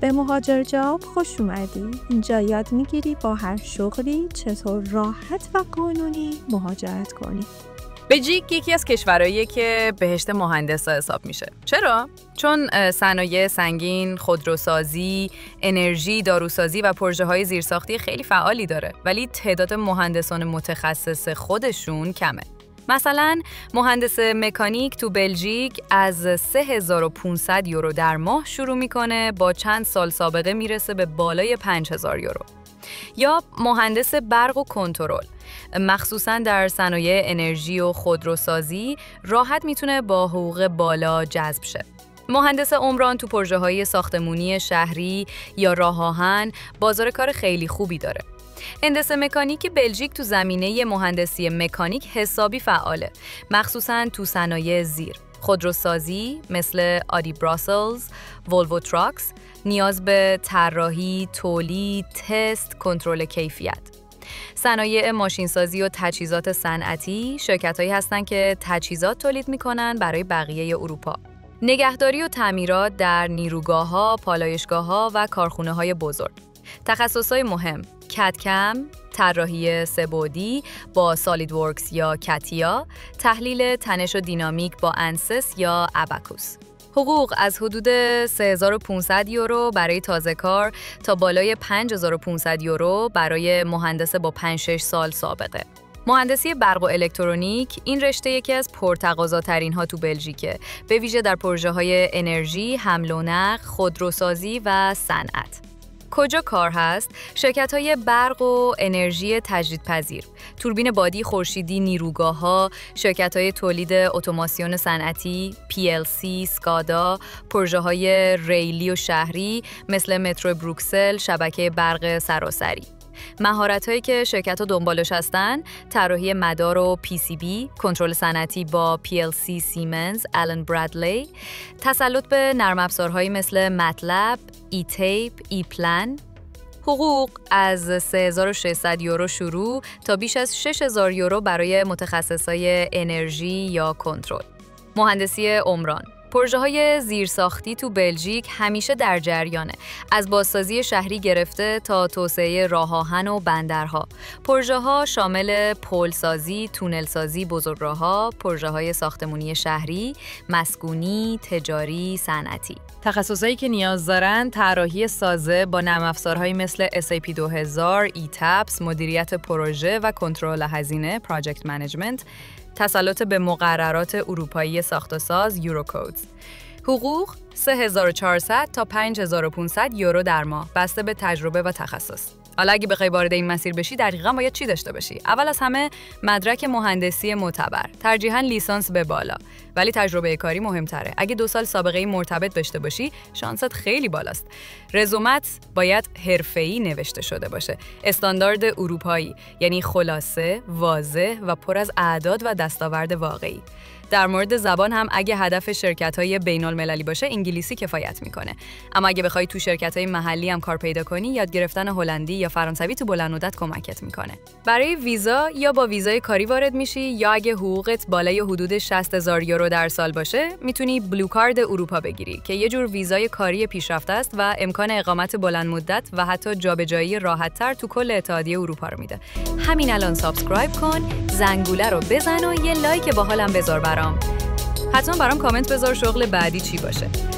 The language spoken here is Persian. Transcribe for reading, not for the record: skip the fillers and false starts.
به مهاجر جاب خوش اومدی. اینجا یاد میگیری با هر شغلی چطور راحت و قانونی مهاجرت کنی. بلژیک یکی از کشورهاییه که بهشت مهندسا حساب میشه. چرا؟ چون صنایع سنگین، خودروسازی، انرژی، داروسازی و پروژه‌های زیرساختی خیلی فعالی داره، ولی تعداد مهندسان متخصص خودشون کمه. مثلا مهندس مکانیک تو بلژیک از 3500 یورو در ماه شروع میکنه، با چند سال سابقه میرسه به بالای 5000 یورو. یا مهندس برق و کنترل، مخصوصاً در صنایع انرژی و خودروسازی، راحت میتونه با حقوق بالا جذب شه. مهندس عمران تو پروژه‌های ساختمانی شهری یا راه آهن بازار کار خیلی خوبی داره. هندسه مکانیک بلژیک تو زمینه مهندسی مکانیک حسابی فعاله، مخصوصاً تو صنایع زیر. خودروسازی مثل آدی براسلز، ولوو تراکس، نیاز به طراحی، تولید، تست، کنترل کیفیت. صنایع ماشینسازی و تجهیزات صنعتی شرکت‌هایی هستن که تجهیزات تولید می‌کنن برای بقیه اروپا. نگهداری و تعمیرات در نیروگاه‌ها، پالایشگاه‌ها و کارخونه‌های بزرگ. تخصص‌های مهم: کدکم، طراحی سه‌بعدی با سالید ورکس یا کاتیا، تحلیل تنش و دینامیک با انسس یا اباکوس. حقوق از حدود 3500 یورو برای تازه کار تا بالای 5500 یورو برای مهندس با 5-6 سال سابقه. مهندسی برق و الکترونیک این رشته یکی از پرتقاضاترین ها تو بلژیکه، به ویژه در پروژه‌های انرژی، حمل و نقل، خودروسازی و صنعت. کجا کار هست؟ شرکت‌های برق و انرژی تجدیدپذیر، توربین بادی خورشیدی نیروگاه‌ها، شرکت‌های تولید اتوماسیون صنعتی، PLC، سکادا، پروژه‌های ریلی و شهری مثل مترو بروکسل، شبکه برق سراسری. مهارت‌هایی که شرکت‌ها دنبالش هستن: طراحی مدار و PCB، کنترل صنعتی با PLC سیمنز، آلن برادلی، تسلط به نرم افزارهایی مثل مطلب، ای-تیپ، ای-پلان. حقوق از 3600 یورو شروع تا بیش از 6000 یورو برای متخصصای انرژی یا کنترل. مهندسی عمران، پروژه‌های زیرساختی تو بلژیک همیشه در جریانه، از بازسازی شهری گرفته تا توسعه راه آهن و بندرها. پروژه‌ها شامل پلسازی، تونلسازی بزرگراه‌ها، پروژه‌های ساختمانی شهری، مسکونی، تجاری، صنعتی. تخصصایی که نیاز دارن: طراحی سازه با نرم افزارهایی مثل SAP 2000، ایتپس، مدیریت پروژه و کنترل هزینه، پراجکت منیجمنت، تسلط به مقررات اروپایی ساخت و ساز، یوروکودز. حقوق 3400 تا 5500 یورو در ماه، بسته به تجربه و تخصص. حالا اگه بخوای وارد این مسیر بشی، دقیقاً باید چی داشته باشی؟ اول از همه مدرک مهندسی معتبر، ترجیحاً لیسانس به بالا، ولی تجربه کاری مهمتره. اگه 2 سال سابقه مرتبط داشته باشی، شانست خیلی بالاست. رزومت باید حرفه‌ای نوشته شده باشه، استاندارد اروپایی، یعنی خلاصه، واضح و پر از اعداد و دستاورد واقعی. در مورد زبان هم اگه هدف شرکت‌های بین‌المللی باشه، انگلیسی کفایت میکنه. اما اگه بخوای تو شرکت‌های محلی هم کار پیدا کنی، یاد گرفتن هلندی یا فرانسوی تو بلند مدت کمکت میکنه. برای ویزا یا با ویزای کاری وارد میشی، یا اگه حقوقت بالای حدود 60000 یورو در سال باشه، میتونی بلو کارد اروپا بگیری که یه جور ویزای کاری پیشرفته است و امکان اقامت بلند مدت و حتی جابجایی راحت‌تر تو کل اتحادیه اروپا رو میده. همین الان سابسکرایب کن، زنگوله رو بزن و یه لایک باحالم بذار برام. حتما برام کامنت بذار شغل بعدی چی باشه.